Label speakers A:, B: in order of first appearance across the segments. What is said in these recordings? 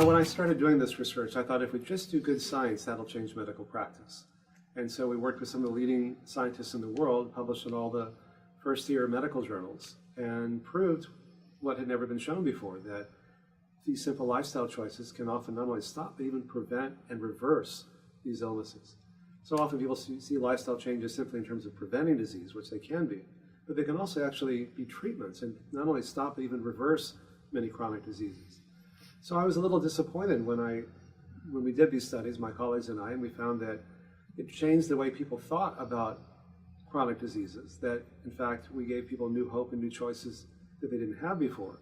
A: when I started doing this research, I thought if we just do good science, that'll change medical practice. And so we worked with some of the leading scientists in the world, published in all the first-tier medical journals, and proved what had never been shown before, that these simple lifestyle choices can often not only stop, but even prevent and reverse these illnesses. So often people see lifestyle changes simply in terms of preventing disease, which they can be, but they can also actually be treatments and not only stop, but even reverse many chronic diseases. So I was a little disappointed when we did these studies, my colleagues and I, and we found that it changed the way people thought about chronic diseases, that in fact we gave people new hope and new choices that they didn't have before.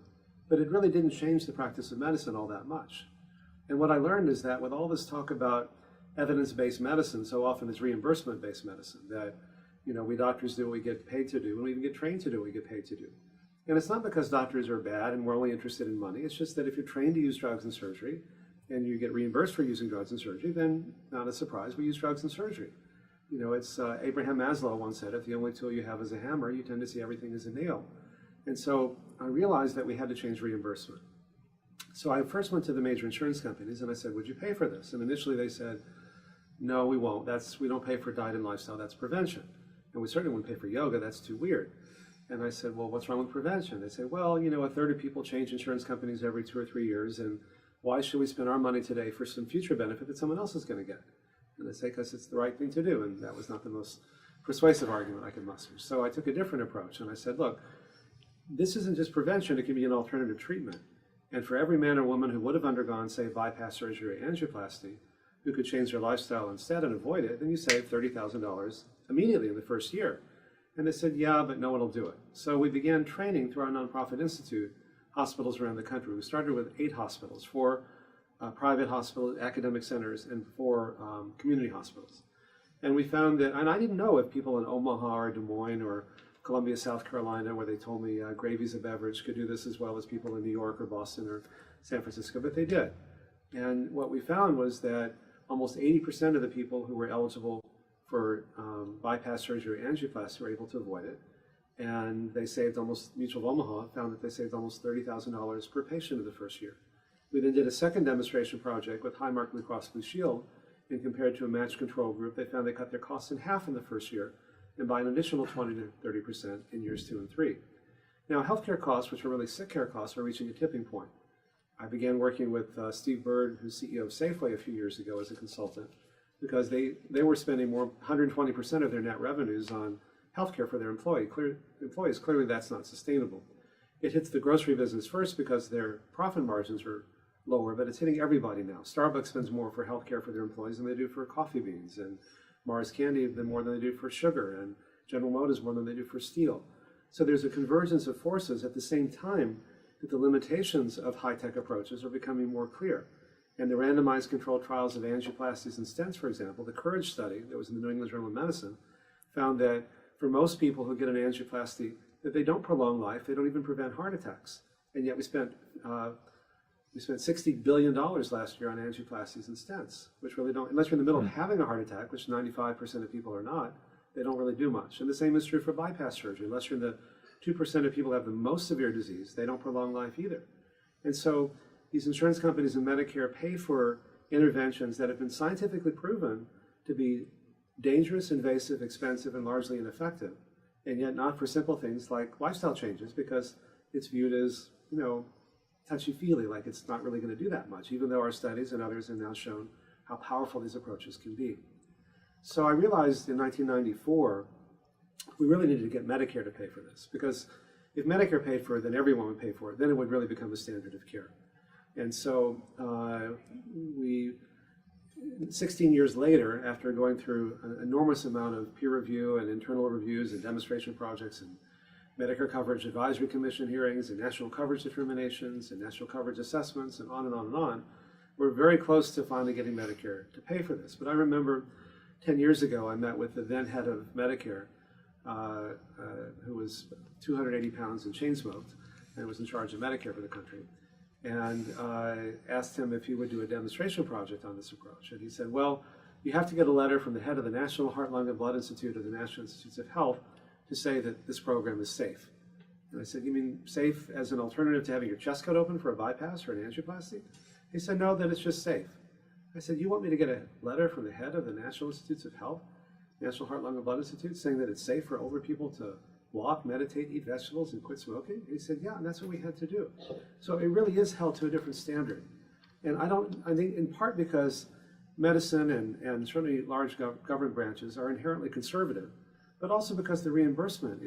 A: But it really didn't change the practice of medicine all that much. And what I learned is that with all this talk about evidence-based medicine, so often it's reimbursement-based medicine, that we doctors do what we get paid to do, and we even get trained to do what we get paid to do. And it's not because doctors are bad and we're only interested in money. It's just that if you're trained to use drugs and surgery, and you get reimbursed for using drugs and surgery, then not a surprise, we use drugs and surgery. It's Abraham Maslow once said, if the only tool you have is a hammer, you tend to see everything as a nail. And so I realized that we had to change reimbursement. So I first went to the major insurance companies and I said, would you pay for this? And initially they said, no, we won't. We don't pay for diet and lifestyle, that's prevention. And we certainly wouldn't pay for yoga, that's too weird. And I said, well, what's wrong with prevention? They said, well, a third of people change insurance companies every 2 or 3 years, and why should we spend our money today for some future benefit that someone else is going to get? And I say, because it's the right thing to do, and that was not the most persuasive argument I could muster. So I took a different approach, and I said, look, this isn't just prevention, it can be an alternative treatment. And for every man or woman who would have undergone, say, bypass surgery or angioplasty, who could change their lifestyle instead and avoid it, then you save $30,000 immediately in the first year. And they said, yeah, but no one will do it. So we began training through our nonprofit institute hospitals around the country. We started with 8 hospitals, 4 private hospitals, academic centers, and 4 community hospitals. And we found that, and I didn't know if people in Omaha or Des Moines or Columbia, South Carolina, where they told me gravy's a beverage, could do this as well as people in New York or Boston or San Francisco, but they did. And what we found was that almost 80% of the people who were eligible for bypass surgery or angioplasty were able to avoid it. And they saved Mutual of Omaha found that they saved almost $30,000 per patient in the first year. We then did a second demonstration project with Highmark Blue Cross Blue Shield, and compared to a matched control group, they found they cut their costs in half in the first year, and by an additional 20 to 30% in years 2 and 3. Now, healthcare costs, which are really sick care costs, are reaching a tipping point. I began working with Steve Bird, who's CEO of Safeway a few years ago as a consultant, because they were spending 120% of their net revenues on healthcare for their employees. Clearly that's not sustainable. It hits the grocery business first because their profit margins are lower, but it's hitting everybody now. Starbucks spends more for healthcare for their employees than they do for coffee beans, and Mars Candy more than they do for sugar, and General Motors more than they do for steel. So there's a convergence of forces at the same time that the limitations of high-tech approaches are becoming more clear. And the randomized controlled trials of angioplasties and stents, for example, the COURAGE study that was in the New England Journal of Medicine, found that for most people who get an angioplasty, that they don't prolong life, they don't even prevent heart attacks. And yet we spent $60 billion last year on angioplasties and stents, which really don't, unless you're in the middle of having a heart attack, which 95% of people are not, they don't really do much. And the same is true for bypass surgery. Unless you're in the 2% of people who have the most severe disease, they don't prolong life either. And so these insurance companies and Medicare pay for interventions that have been scientifically proven to be dangerous, invasive, expensive, and largely ineffective, and yet not for simple things like lifestyle changes, because it's viewed as, touchy-feely, like it's not really going to do that much, even though our studies and others have now shown how powerful these approaches can be. So I realized in 1994, we really needed to get Medicare to pay for this, because if Medicare paid for it, then everyone would pay for it, then it would really become a standard of care. And so 16 years later, after going through an enormous amount of peer review and internal reviews and demonstration projects and Medicare Coverage Advisory Commission hearings and national coverage determinations and national coverage assessments and on and on and on, we're very close to finally getting Medicare to pay for this. But I remember 10 years ago, I met with the then head of Medicare, who was 280 pounds and chain smoked, and was in charge of Medicare for the country. And I asked him if he would do a demonstration project on this approach. And he said, well, you have to get a letter from the head of the National Heart, Lung, and Blood Institute or the National Institutes of Health to say that this program is safe. And I said, you mean safe as an alternative to having your chest cut open for a bypass or an angioplasty? He said, no, that it's just safe. I said, you want me to get a letter from the head of the National Institutes of Health, National Heart, Lung, and Blood Institute, saying that it's safe for older people to walk, meditate, eat vegetables, and quit smoking? He said, yeah, and that's what we had to do. So it really is held to a different standard. And I think in part because medicine and certainly large government branches are inherently conservative, but also because the reimbursement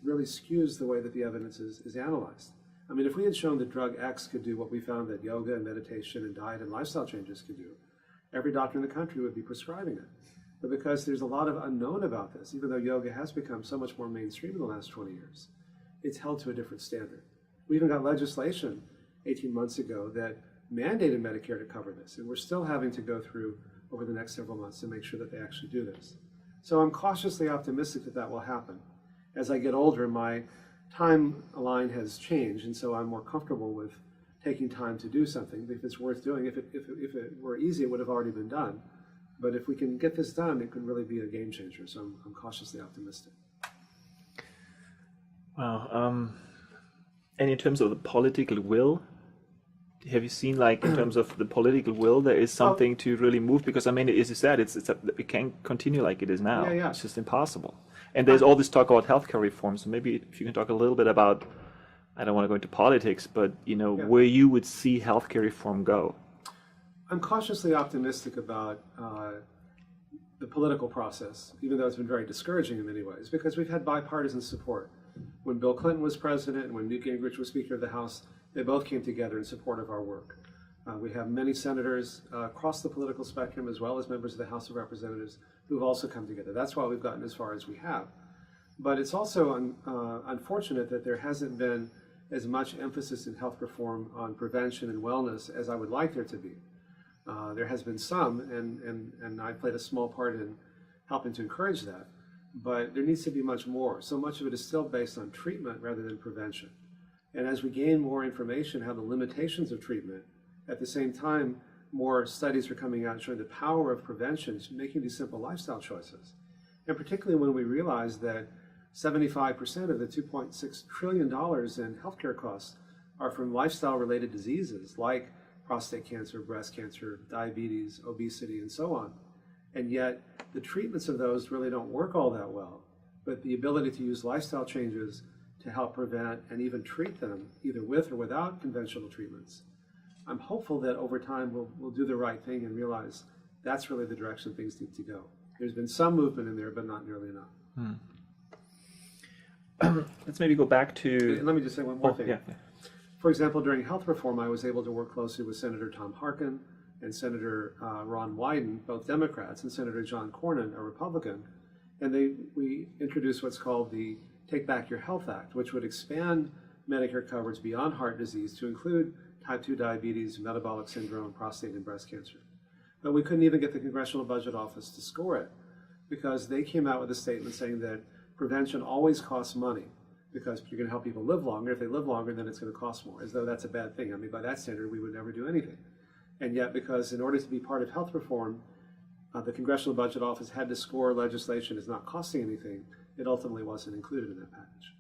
A: really skews the way that the evidence is analyzed. I mean, if we had shown that drug X could do what we found that yoga and meditation and diet and lifestyle changes could do, every doctor in the country would be prescribing it. But because there's a lot of unknown about this, even though yoga has become so much more mainstream in the last 20 years, it's held to a different standard. We even got legislation 18 months ago that mandated Medicare to cover this, and we're still having to go through over the next several months to make sure that they actually do this. So I'm cautiously optimistic that that will happen. As I get older, my timeline has changed, and so I'm more comfortable with taking time to do something if it's worth doing. If it were easy, it would have already been done. But if we can get this done, it could really be a game changer. So I'm cautiously optimistic.
B: Wow. And in terms of the political will, have you seen, like, in terms of the political will, there is something to really move? Because, I mean, as you said, it can't continue like it is now.
A: Yeah.
B: It's just impossible. And there's all this talk about healthcare reform. So maybe if you can talk a little bit about, I don't want to go into politics, but, where you would see healthcare reform go.
A: I'm cautiously optimistic about the political process, even though it's been very discouraging in many ways, because we've had bipartisan support. When Bill Clinton was president and when Newt Gingrich was Speaker of the House, they both came together in support of our work. We have many senators across the political spectrum, as well as members of the House of Representatives, who've also come together. That's why we've gotten as far as we have. But it's also unfortunate that there hasn't been as much emphasis in health reform on prevention and wellness as I would like there to be. There has been some, and I played a small part in helping to encourage that, but there needs to be much more. So much of it is still based on treatment rather than prevention. And as we gain more information how the limitations of treatment, at the same time, more studies are coming out showing the power of prevention, making these simple lifestyle choices. And particularly when we realize that 75% of the $2.6 trillion in healthcare costs are from lifestyle-related diseases like prostate cancer, breast cancer, diabetes, obesity, and so on. And yet, the treatments of those really don't work all that well. But the ability to use lifestyle changes to help prevent and even treat them, either with or without conventional treatments, I'm hopeful that over time we'll do the right thing and realize that's really the direction things need to go. There's been some movement in there, but not nearly enough.
B: Let's maybe go back to...
A: And let me just say one more thing.
B: Yeah.
A: For example, during health reform, I was able to work closely with Senator Tom Harkin and Senator Ron Wyden, both Democrats, and Senator John Cornyn, a Republican. And we introduced what's called the Take Back Your Health Act, which would expand Medicare coverage beyond heart disease to include type 2 diabetes, metabolic syndrome, prostate and breast cancer. But we couldn't even get the Congressional Budget Office to score it because they came out with a statement saying that prevention always costs money because you're going to help people live longer. If they live longer, then it's going to cost more, as though that's a bad thing. I mean, by that standard, we would never do anything. And yet, because in order to be part of health reform, the Congressional Budget Office had to score legislation as not costing anything, it ultimately wasn't included in that package.